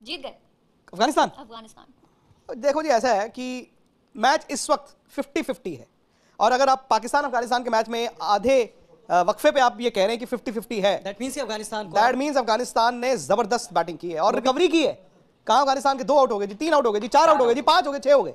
जीत गए अफगानिस्तान। अफगानिस्तान। देखो जी, ऐसा है कि मैच इस वक्त 50-50 है, और अगर आप पाकिस्तान अफगानिस्तान के मैच में आधे वक्फे पे आप ये कह रहे हैं कि 50-50 है, दैट मींस अफगानिस्तान ने जबरदस्त बैटिंग की है और रिकवरी की है। कहां अफगानिस्तान के 2 आउट हो गए जी, 3 आउट हो गए जी, 4 आउट हो गए जी, 5 हो गए, 6 हो गए,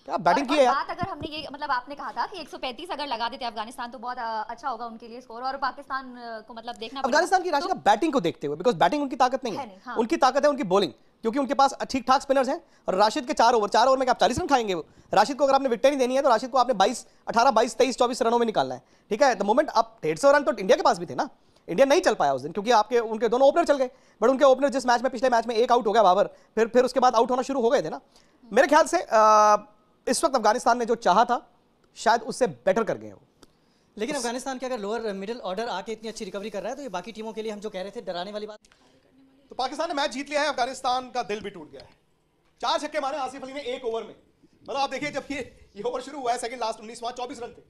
क्या बैटिंग की है यार। बात अगर हमने ये मतलब आपने कहा था कि 135 अगर लगा देते अफगानिस्तान तो बहुत अच्छा होगा उनके लिए स्कोर, और पाकिस्तान को मतलब देखना अफगानिस्तान की राशि का बैटिंग को देखते हुए, बिकॉज बैटिंग उनकी ताकत नहीं है, हाँ। उनकी ताकत है उनकी बॉलिंग, क्योंकि उनके पास ठीक ठाक स्पिनर्स हैं। और राशिद के 4 ओवर में आप 40 रन खाएंगे। वो राशिद को अगर आपने विकेट नहीं देनी है तो राशिद को आपने 18, 22, 23, 24 रनों में निकालना है, ठीक है। द मोमेंट आप 150 रन तो इंडिया के पास भी थे ना, इंडिया नहीं चल पाया उस दिन क्योंकि आपके उनके दोनों ओपनर चल गए। बट उनके ओपनर जिस मैच में पिछले मैच में एक आउट हो गया बाबर, फिर उसके बाद आउट होना शुरू हो गए थे ना। मेरे ख्याल से इस वक्त अफगानिस्तान ने जो चाहा था शायद उससे बेटर कर गए वो। लेकिन अफगानिस्तान के अगर लोअर मिडिल ऑर्डर आके इतनी अच्छी रिकवरी कर रहा है तो ये बाकी टीमों के लिए हम जो कह रहे थे डराने वाली बात। तो पाकिस्तान ने मैच जीत लिया है, अफगानिस्तान का दिल भी टूट गया है। 4 छक्के मारे आसिफ अली ने 1 ओवर में। मतलब आप देखिए, जब ये ओवर शुरू हुआ है सेकंड लास्ट 19वां, 24 रन थे,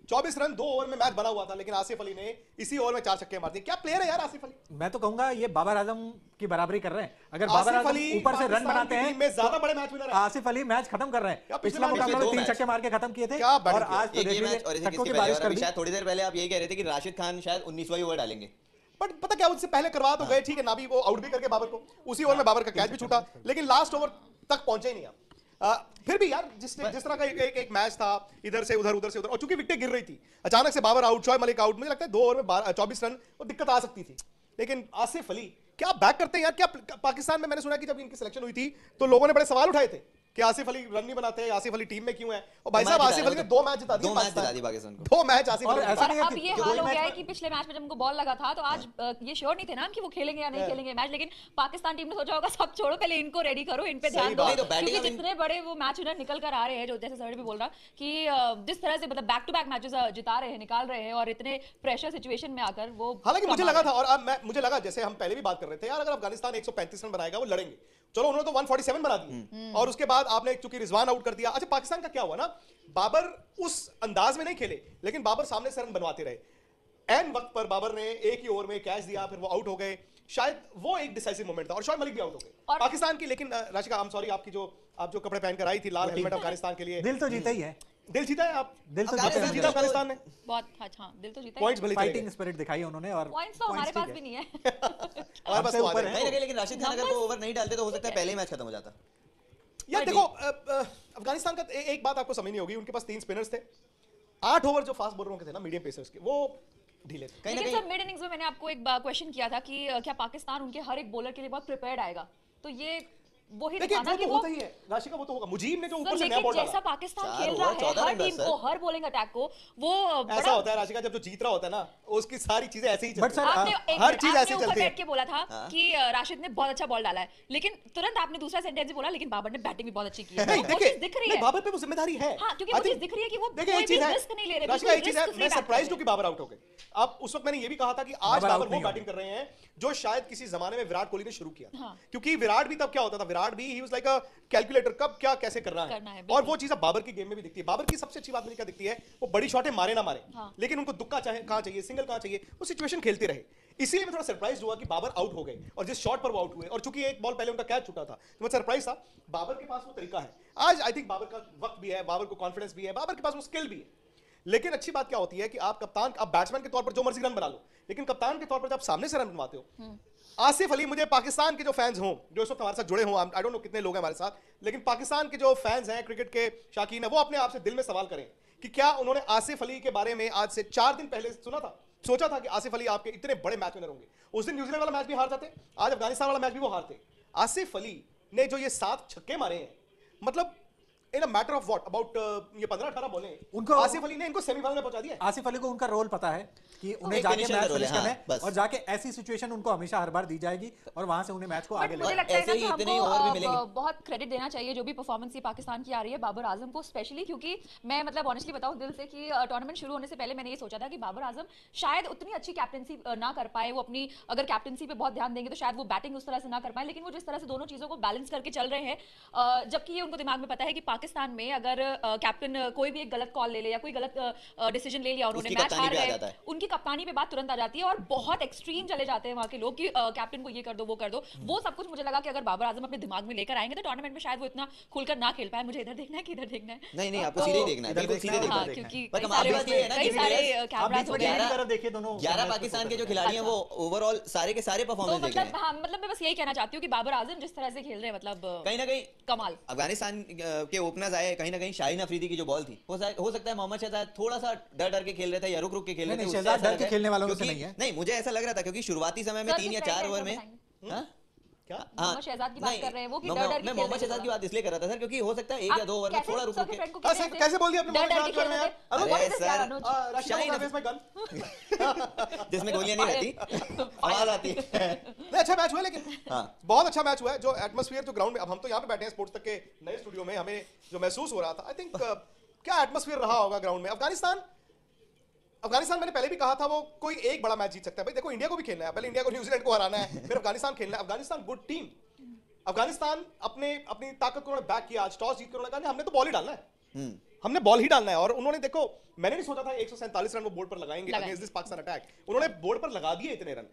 24 रन 2 ओवर में मैच बना हुआ था, लेकिन आसिफ अली ने इसी ओवर में 4 छक्के मार दिए। क्या प्लेयर है यार आसिफ अली। मैं तो कहूंगा ये बाबर आजम की बराबरी कर रहे हैं। अगर बाबर आजम ऊपर से रन बनाते हैं में ज्यादा बड़े मैच विनर है। आसिफ अली मैच खत्म कर रहे हैं। पिछला मुकाबला में 3 छक्के मार के खत्म किए थे, और आज तो देख लीजिए छक्कों की बारिश कर दी। शायद थोड़ी देर पहले आप यही कह रहे थे कि राशिद खान शायद 19वां ओवर डालेंगे, बट पता क्या, उससे पहले करवा तो गए, ठीक है ना, भी वो आउट भी करके बाबर को, उसी ओवर में बाबर का कैच भी छूटा, लेकिन लास्ट ओवर तक पहुंचे ही नहीं आप। फिर भी यार जिस तरह का एक मैच था, इधर से उधर उधर से उधर, और चूंकि विकेट गिर रही थी, अचानक से बाबर आउट, शोएब मलिक आउट, मुझे लगता है 2 ओवर में 24 रन वो दिक्कत आ सकती थी। लेकिन आसिफ अली क्या बैक करते हैं यार। क्या पाकिस्तान में मैंने सुना कि जब इनकी सिलेक्शन हुई थी तो लोगों ने बड़े सवाल उठाए थे कि आसिफ अली रन नहीं बनाते हैं, आसिफ अली टीम में क्यों है। और भाई साहब आसिफ अली ने 2 मैच जिता दिए पाकिस्तान को, 2 मैच आसिफ अली। अब ये हाल हो गया है कि पिछले मैच में जब उनको बॉल लगा था तो आज ये श्योर नहीं थे ना कि वो खेलेंगे या नहीं खेलेंगे मैच, लेकिन पाकिस्तान टीम ने सोचा होगा सब छोड़ो, पहले इनको रेडी करो, इन पे ध्यान दो, क्योंकि जितने बड़े वो मैच विनर निकल कर आ रहे हैं, जो जैसे सर भी बोल रहा कि जिस तरह से मतलब बैक टू बैक मैचेस जिता रहे हैं, निकाल रहे हैं, और इतने प्रेशर सिचुएशन में आकर वो। हालांकि मुझे लगा था, और अब मुझे लगा, जैसे हम पहले भी बात कर रहे थे यार, अगर अफगानिस्तान 135 रन बनाएगा वो लड़ेंगे, चलो उन्होंने तो 147 बना दिए, और उसके बाद आपने चूंकि रिजवान आउट कर दिया। अच्छा, पाकिस्तान का क्या हुआ ना, बाबर उस अंदाज में नहीं खेले, लेकिन बाबर सामने से रन बनवाते रहे। एन वक्त पर बाबर ने एक ही ओवर में कैच दिया, फिर वो आउट हो गए। शायद वो एक डिसाइसिव मोमेंट था, और शोएब मलिक भी आउट हो गए पाकिस्तान की। लेकिन राशिका, आई एम सॉरी, आप जो कपड़े पहनकर आई थी, लाल हेलमेट, अफगानिस्तान के लिए दिल तो जीता ही है। दिल जीता है आप, दिल तो जीता अफगानिस्तान ने बहुत। अच्छा, दिल तो जीता है, पॉइंट्स भले फाइटिंग स्पिरिट दिखाई उन्होंने, और पॉइंट्स तो हमारे पास भी नहीं है। हमारे पास तो ऊपर है। नहीं, लेकिन राशिद खान अगर 2 ओवर नहीं डालते तो हो सकता है पहले ही मैच खत्म हो जाता। यार देखो, अफगानिस्तान का एक बात आपको समझ नहीं होगी, उनके पास 3 स्पिनर्स थे, 8 ओवर जो फास्ट बॉलरों के थे ना, मीडियम पेसर्स के, वो ढीले थे। लेकिन सर मिड इनिंग्स में मैंने आपको एक क्वेश्चन किया था कि क्या पाकिस्तान उनके हर एक बॉलर के लिए बहुत प्रिपेयर्ड आएगा, तो ये वही दिखाना कि वो होता ही है राशिका, वो तो होगा। मुजीब ने जो ऊपर से नया बॉल डाला, जैसा पाकिस्तान खेल रहा है हर टीम को, हर बॉलिंग अटैक को, वो ऐसा होता है राशिका, जब जो जीत रहा होता है ना, उसकी सारी चीजें ऐसे ही चलती हैं। आपने हर चीज ऐसे ही चलती है। बैठ के बोला था कि राशिद ने बहुत अच्छा बॉल डाला है, लेकिन तुरंत आपने दूसरा सेंटेंस भी बोला, लेकिन बाबर ने बैटिंग भी बहुत अच्छी की है। देखिए, दिख रही है बाबर पे वो जिम्मेदारी है। हां, क्योंकि मुझे दिख रही है कि वो देखिए एक चीज है, रिस्क नहीं ले रहे। राशिका एक चीज है, मैं सरप्राइज्ड हूं कि बाबर आउट हो गए। अब उस वक्त मैंने ये भी कहा था कि आज बाबर वो बैटिंग कर रहे हैं जो शायद किसी जमाने में विराट कोहली ने शुरू किया, क्योंकि विराट भी तब क्या होता था, विराट भी he was like a calculator, कब क्या कैसे करना है। और वो चीज अब बाबर की गेम में भी दिखती है। बाबर की सबसे अच्छी बात मुझे क्या दिखती है, वो बड़ी शॉटें मारे ना मारे, लेकिन उनको दुक्का कहां चाहिए, सिंगल कहां चाहिए, वो सिचुएशन खेलते रहे। इसीलिए मैं थोड़ा सरप्राइज हुआ कि बाबर आउट हो गए, और जिस शॉट पर वो आउट हुए, और चूंकि एक बॉल पहले उनका कैच छूटा था, तो मैं सरप्राइज था। बाबर के पास वो तरीका है आज, आई थिंक बाबर का वक्त भी है, बाबर को कॉन्फिडेंस भी है, बाबर के पास वो स्किल भी है। लेकिन अच्छी बात क्या होती है कि आप कप्तान, आप बैट्समैन के तौर पर जो मर्जी रन बना लो, लेकिन कप्तान के तौर पर जब सामने से रन बनवाते हो। आसिफ अली, मुझे पाकिस्तान के जो फैंस हों, जो इस वक्त हमारे साथ जुड़े हों, आई डोंट नो कितने लोग हैं हमारे साथ, लेकिन पाकिस्तान के जो फैंस हैं, क्रिकेट के शौकीन हैं, वो अपने आप से दिल में सवाल करें कि क्या उन्होंने आसिफ अली के बारे में आज से 4 दिन पहले सुना था, सोचा था कि आसिफ अली आपके इतने बड़े मैच विनर होंगे। उस दिन न्यूजीलैंड वाला मैच भी हार जाते, आज अफगानिस्तान वाला मैच भी वो हारते। आसिफ अली ने जो ये 7 छक्के मारे हैं, मतलब in a matter of what about ये 15-18 बॉलें, उनको आसिफ अली ने इनको सेमीफाइनल में पहुंचा दिया। आसिफ अली को उनका रोल पता है कि उन्हें जाके मैच फिनिश करना है, और जाके ऐसी सिचुएशन उनको हमेशा हर बार दी जाएगी, और वहां से उन्हें मैच को आगे ले मुझे लगता है ना कि हमको बहुत क्रेडिट देना चाहिए जो भी परफॉर्मेंस ये पाकिस्तान की आ रही है, बाबर आजम को स्पेशली, क्योंकि मैं मतलब ऑनेस्टली बताऊं दिल से कि टूर्नामेंट शुरू होने से पहले मैंने ये सोचा था कि बाबर आजम शायद उतनी अच्छी कैप्टनसी ना कर पाए, वो अपनी अगर कैप्टनसी पे बहुत ध्यान देंगे तो शायद वो बैटिंग उस तरह से ना कर पाए, लेकिन वो जिस तरह से दोनों चीजों को बैलेंस करके चल रहे हैं, जबकि ये उनको दिमाग में पता है कि पाकिस्तान में अगर कैप्टन कोई भी एक गलत कॉल ले ले या कोई गलत डिसीजन ले लिया उन्होंने, उसकी मैच कप्तानी हार पे आ गए, जाता है। उनकी कप्तानी पे बात तुरंत आ जाती है और बहुत एक्सट्रीम चले जाते हैं वहां के लोग कि कैप्टन को ये कर दो वो कर दो। वो सब कुछ मुझे लगा कि अगर बाबर आजम अपने दिमाग में लेकर आएंगे तो टूर्नामेंट में शायद वो इतना खुलकर ना खेल पाए। मुझे इधर देखना है कि इधर देखना है। नहीं आपको सीधे ही देखना है, बिल्कुल सीधे देखना हाँ, है। क्योंकि पर कई कमाल सारे बात ये है ना कई कि सारे players- कैमरास हो गए हैं। तरफ देखिए दोनों 11 पाकिस्तान के जो खिलाड़ी हैं वो ओवरऑल सारे के सारे तो परफॉर्मेंस देखे मतलब हैं। हाँ, मतलब मैं बस यही कहना चाहती हूँ कि बाबर आजम जिस तरह से खेल रहे हैं मतलब कहीं ना कहीं कमाल। अफगानिस्तान के ओपनर्स आए, कहीं ना कहीं शाहीन अफरीदी की जो बॉल थी हो सकता है मोहम्मद शहजाद थोड़ा सा डर के खेल रहे थे या रुक के खेल रहे थे। नहीं, उससे शहजाद ऐसा डर के लगा खेलने वालों में से क्योंकि- नहीं है। नहीं, मुझे ऐसा लग रहा था क्योंकि शुरुआती समय में सर, 3 या किस 4 तरह ओवर से में बताएंगे? हाँ? क्या? मोहम्मद शहजाद की बात नहीं, कर रहे हैं वो कि मैं डर के मैं मोहम्मद शहजाद की बात इसलिए कर रहा था सर क्योंकि हो सकता है 1 या 2 ओवर में थोड़ा रुक के कैसे बोल दिया आपने मोहम्मद शहजाद के बारे में यार? अरे सर, शाहीन शाहीन में गन जिसमें गोलियां नहीं रहती आवाज आती है। नहीं, अच्छा मैच हुआ लेकिन हाँ। बहुत अच्छा मैच हुआ है। जो एटमॉस्फेयर जो ग्राउंड में, अब हम तो यहाँ पे बैठे हैं स्पोर्ट्स तक के नए स्टूडियो में, हमें जो महसूस हो रहा था, आई थिंक क्या एटमॉस्फेयर रहा होगा ग्राउंड में। अफगानिस्तान मैंने पहले भी कहा था वो कोई एक बड़ा मैच जीत सकता है। भाई देखो, इंडिया को भी खेलना है, पहले इंडिया को न्यूजीलैंड को हराना है, फिर अफगानिस्तान खेलना है। Afghanistan good team. अफगानिस्तान अपनी ताकत को बैक किया। आज टॉस जीत कर उन्होंने कहा हमने तो बॉल ही डालना है, हमने बॉल ही डालना है। और उन्होंने, देखो, मैंने नहीं सोचा था 147 रन वो बोर्ड पर लगाएंगे अगेंस्ट दिस पाकिस्तान अटैक। उन्होंने बोर्ड पर लगा दिए इतने रन।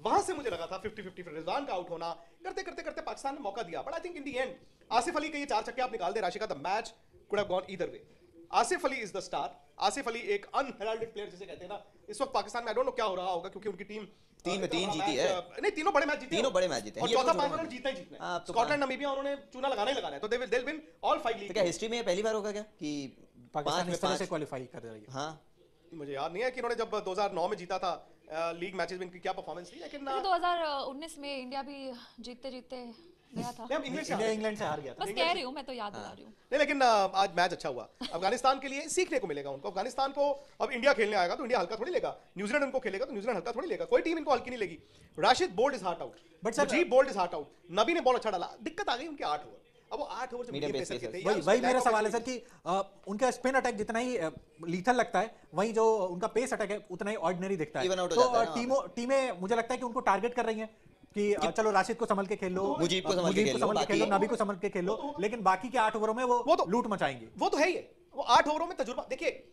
वहां से मुझे लगा था 50-50 फिर रिजवान का आउट होना, करते करते करते पाकिस्तान ने मौका दिया। But I think in the end Asif Ali के ये 4 छक्के आप निकाल दे Rashika, the match could have gone either way. Asif Ali is the star. Asif Ali एक अनहेराल्डेड प्लेयर जिसे कहते हैं ना इस वक्त पाकिस्तान में। आई डोंट नो क्या हो रहा होगा क्योंकि उनकी टीम 3 में 3 जीती है। नहीं, तीनों बड़े मैच जीते, तीनों बड़े मैच जीते हैं। और ये तो चौथा छोड़ो फाइनल मत। जीतना ही जीतना है। आप तो स्कॉटलैंड नामीबिया उन्होंने चूना लगाना ही लगाना है, तो they will win all 5 league. तो क्या हिस्ट्री में पहली बार होगा क्या कि पाकिस्तान 5 इस तरह से में 5? क्वालिफाई कर रही है। हाँ, मुझे याद नहीं है कि उन्होंने जब 2009 में जीता था लीग मैचेस में इनकी क्या परफॉर्मेंस थी, लेकिन 2019 में इंडिया भी जीतते जीतते गया था। नहीं, हम इंग्लिश इंडिया इंग्लैंड से हार गया था। बस कह रही हूँ, मैं तो याद दिला रही हूँ। नहीं, लेकिन आज मैच अच्छा हुआ। अफगानिस्तान के लिए सीखने को मिलेगा उनको। अफगानिस्तान को अब इंडिया खेलने आएगा तो इंडिया हल्का थोड़ी लेगा। न्यूजीलैंड उनको खेलेगा तो न्यूजीलैंड हल्का थोड़ी लेगा। कोई टीम इनको हल्की नहीं लेगी। Rashid bowled is heart out, But sir, Mujeeb bowled is heart out. Nabi ने बॉल अच्छा डाला, दिक्कत आ गई उनके 8 ओवर। अब वो 8 ओवर से Medium मीडियम pace पेसर के थे। वही मेरा सवाल है सर कि उनका स्पिन अटैक जितना ही लीथल लगता है, वहीं जो उनका पेस अटैक है उतना ही ऑर्डिनरी दिखता है। Even out हो तो जाता है ना। टीमें मुझे लगता है कि उनको टारगेट कर रही हैं कि चलो राशिद को संभल के खेल लो, मुजीब को संभल के खेल लो, खेलो, बाकी- नबी को संभल के खेल लो, लेकिन बाकी के 8 ओवरों में वो वो तो- लूट मचाएंगे। वो तो है ही है। वो 8 ओवरों में तजुर्बा, देखिए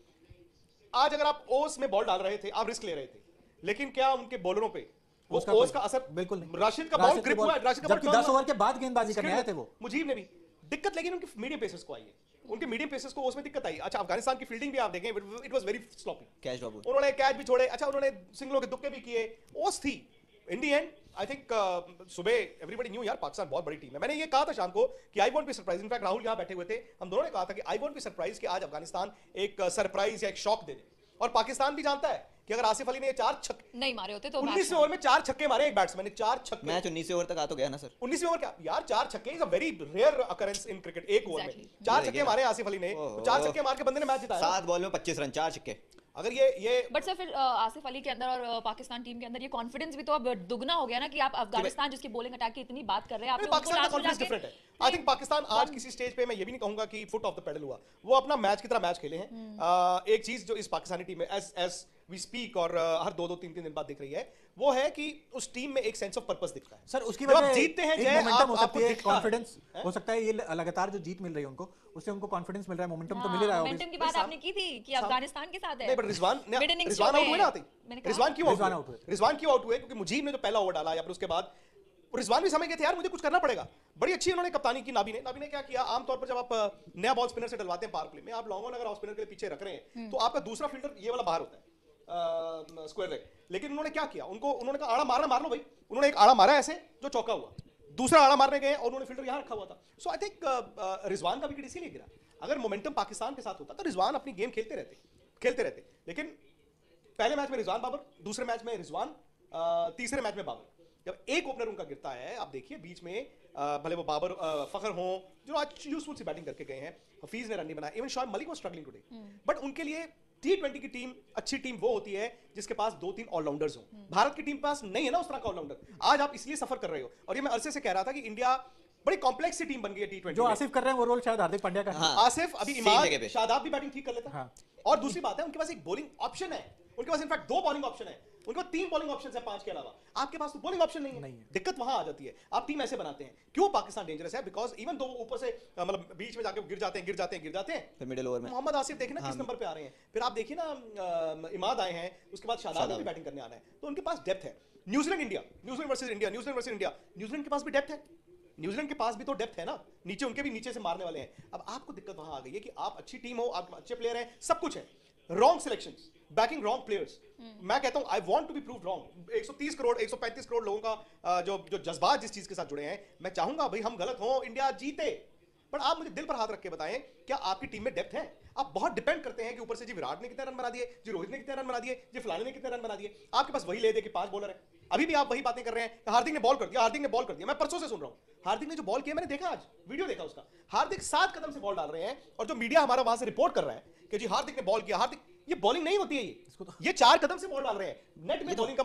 आज अगर आप ओस में बॉल डाल रहे थे, आप रिस्क ले रहे थे, लेकिन क्या उनके बॉलरों पे वो उसका ओस कोई- का असर? बिल्कुल नहीं। राशिद का बॉल राशिद की ग्रिप बॉल- हुआ है, राशिद का बॉल जबकि turn 10 हुआ। ओवर के बाद गेंदबाजी करने आए थे वो। मुजीब ने भी दिक्कत, लेकिन उनकी मीडियम पेसर्स को आई है। उनके मीडियम पेसर्स को उसमें दिक्कत आई। अच्छा, अफगानिस्तान की फील्डिंग भी आप देखें, it was very sloppy. Catch drop हुआ। उन्होंने कैच भी छोड़े, अच्छा उन्होंने सिंगलों के दुक्के भी किए, ओस थी। इन दी एंड आई थिंक सुबह एवरीबॉडी न्यू यार पाकिस्तान बहुत बड़ी टीम है। मैंने ये कहा था शाम को कि I won't be surprise. In fact Rahul यहाँ बैठे हुए थे, हम दोनों ने कहा था कि आई वोंट बी सरप्राइज कि आज अफगानिस्तान एक सरप्राइज या एक शॉक दे दे। और पाकिस्तान भी जानता है कि अगर आसिफ अली ने 4 छक्के नहीं मारे होते तो 19 ओवर में 4 छक्के मारे एक बैट्समैन ने, 4 छक्के। मैच 19 ओवर तक आ तो गया ना सर। 19 ओवर क्या यार, 4 छक्के is a very rare occurrence in cricket. एक ओवर में Exactly. 4 छक्के मारे आसिफ अली ने, तो 4 छक्के मार के बंदे ने मैच जिताया। 7 बॉल में 25 रन, 4 छक्के। अगर ये बट सर फिर आसिफ अली के अंदर और पाकिस्तान टीम के अंदर ये कॉन्फिडेंस भी तो अब दुगना हो गया ना कि आप अफगानिस्तान जिसकी बॉलिंग अटैक की इतनी बात कर रहे हैं, आपने उनको पाकिस्तान का लास्ट में कॉन्फिडेंस जाके- डिफरेंट है। आई थिंक पाकिस्तान आज किसी स्टेज पे, मैं ये भी नहीं कहूंगा कि फुट ऑफ द पेडल हुआ, वो अपना मैच की तरह मैच खेले हैं। एक चीज जो इस पाकिस्तानी टीम में एज वी स्पीक और हर 2-3 दिन बाद दिख रही है, वो है कि उस टीम में एक सेंस ऑफ पर्पस दिखता है। सर उसकी जब आप वजह जीतते हैं एक जय, मोमेंटम हो आपको सकती है, दिखता है। कॉन्फिडेंस हो सकता है। ये लगातार जो जीत मिल रही है उनको, उससे उनको कॉन्फिडेंस मिल रहा है, मोमेंटम तो मिल ही रहा है मोमेंटम की बात आपने की थी कि अफगानिस्तान के साथ है। नहीं, but Rizwan Mid innings Rizwan जो आउट हुए ना आते। मैंने कहा। रिजवान क्यों रिजवान आउट out हुए? हुए। रिजवान क्यों आउट हुए? क्योंकि मुजीब ने जो पहला ओवर डाला या फिर उसके बाद रिजवान भी समझ गए थे यार मुझे कुछ करना पड़ेगा। बड़ी अच्छी उन्होंने कप्तानी की नाबी ने क्या किया, आमतौर पर जब आप नया बॉल स्पिनर से डलवाते हैं पावर प्ले में, आप लॉन्ग ऑन अगर ऑफ स्पिनर के पीछे रख रहे हैं तो आपका दूसरा फील्डर ये वाला बाहर होता है स्क्वायर लेग। लेकिन उन्होंने क्या किया, उन्होंने कहा आड़ा मारना मार लो भाई। उन्होंने एक आड़ा मारा ऐसे जो चौका हुआ, दूसरा आड़ा मारने गए और उन्होंने फील्डर यहाँ रखा हुआ था। सो आई थिंक रिजवान का विकेट इसीलिए गिरा। अगर मोमेंटम पाकिस्तान के साथ होता तो रिजवान अपनी गेम खेलते रहते। लेकिन पहले मैच में रिजवान बाबर, दूसरे मैच में रिजवान, तीसरे मैच में बाबर। जब एक ओपनर उनका गिरता है, आप देखिए बीच में भले वो बाबर फखर हो जो आज यूजफुल सी बैटिंग करके गए हैं, हफीज ने रन नहीं बनाया, even Shoaib Malik was struggling today, but उनके लिए T20 की टीम, अच्छी टीम वो होती है जिसके पास 2-3 ऑलराउंडर्स हो। भारत की टीम के पास नहीं है ना उस तरह का ऑलराउंडर। आज आप इसलिए सफर कर रहे हो। और ये मैं अरसे से कह रहा था कि इंडिया बड़ी कॉम्प्लेक्स सी टीम बन गई है T20 जो में। आसिफ कर रहे हैं वो रोल शायद हार्दिक पांड्या का है। हाँ। आसिफ, अभी Same इमाद, जगह पे। शादाब भी बैटिंग ठीक कर लेता है। हाँ। और दूसरी बात है उनके पास एक बॉलिंग ऑप्शन है। उनके पास इनफैक्ट 2 बॉलिंग ऑप्शन है, उनके पास 3 बॉलिंग ऑप्शन है 5 के अलावा। आपके पास तो बॉलिंग ऑप्शन नहीं है। दिक्कत वहां आ जाती है। आप टीम ऐसे बनाते हैं। क्यों पाकिस्तान डेंजरस है? बिकॉज इवन दो ऊपर से मतलब बीच में जाके गिर जाते हैं फिर मिडिल ओवर में मोहम्मद आसिफ देखिए ना किस नंबर पे आ रहे हैं। फिर आप देखिए ना इमाद आए हैं, उसके बाद शादाब भी बैटिंग करने आना है, तो उनके पास डेप्थ है। न्यूजीलैंड वर्सेस इंडिया, न्यूजीलैंड के पास भी डेप्थ है। न्यूजीलैंड के पास भी तो डेप्थ है ना, नीचे उनके भी नीचे से मारने वाले हैं। अब आपको दिक्कत वहां आ गई है कि आप अच्छी टीम हो, आप अच्छे प्लेयर हैं, सब कुछ है, wrong selections, backing wrong players. मैं कहता हूं I want to be prove wrong. 130 crore 135 crore लोगों का जो जज्बात जिस चीज के साथ जुड़े हैं, मैं चाहूंगा भाई हम गलत हों, इंडिया जीते, पर आप मुझे दिल पर हाथ रख के बताएं क्या आपकी टीम में डेप्थ है? आप बहुत डिपेंड करते हैं कि ऊपर से जी विराट ने कितने रन बना दिए, जी रोहित ने कितने रन बना दिए, जी फलाने ने कितने रन बना दिए। आपके पास वही ले दे कि 5 बॉलर है। अभी भी आप वही बातें कर रहे हैं, हार्दिक ने बॉल कर दिया, मैं परसों से सुन रहा हूं। हार्दिक ने जो बॉल किया मैंने देखा, आज वीडियो देखा उसका, हार्दिक 7 कदम से बॉल डाल रहे हैं, और जो मीडिया हमारा वहां से रिपोर्ट कर रहा है कि जी हार्दिक ने बॉल किया, हार्दिक, ये बॉलिंग नहीं होती है, ये 4 कदम से बॉल डाल रहे हैं, नेट में बॉलिंग का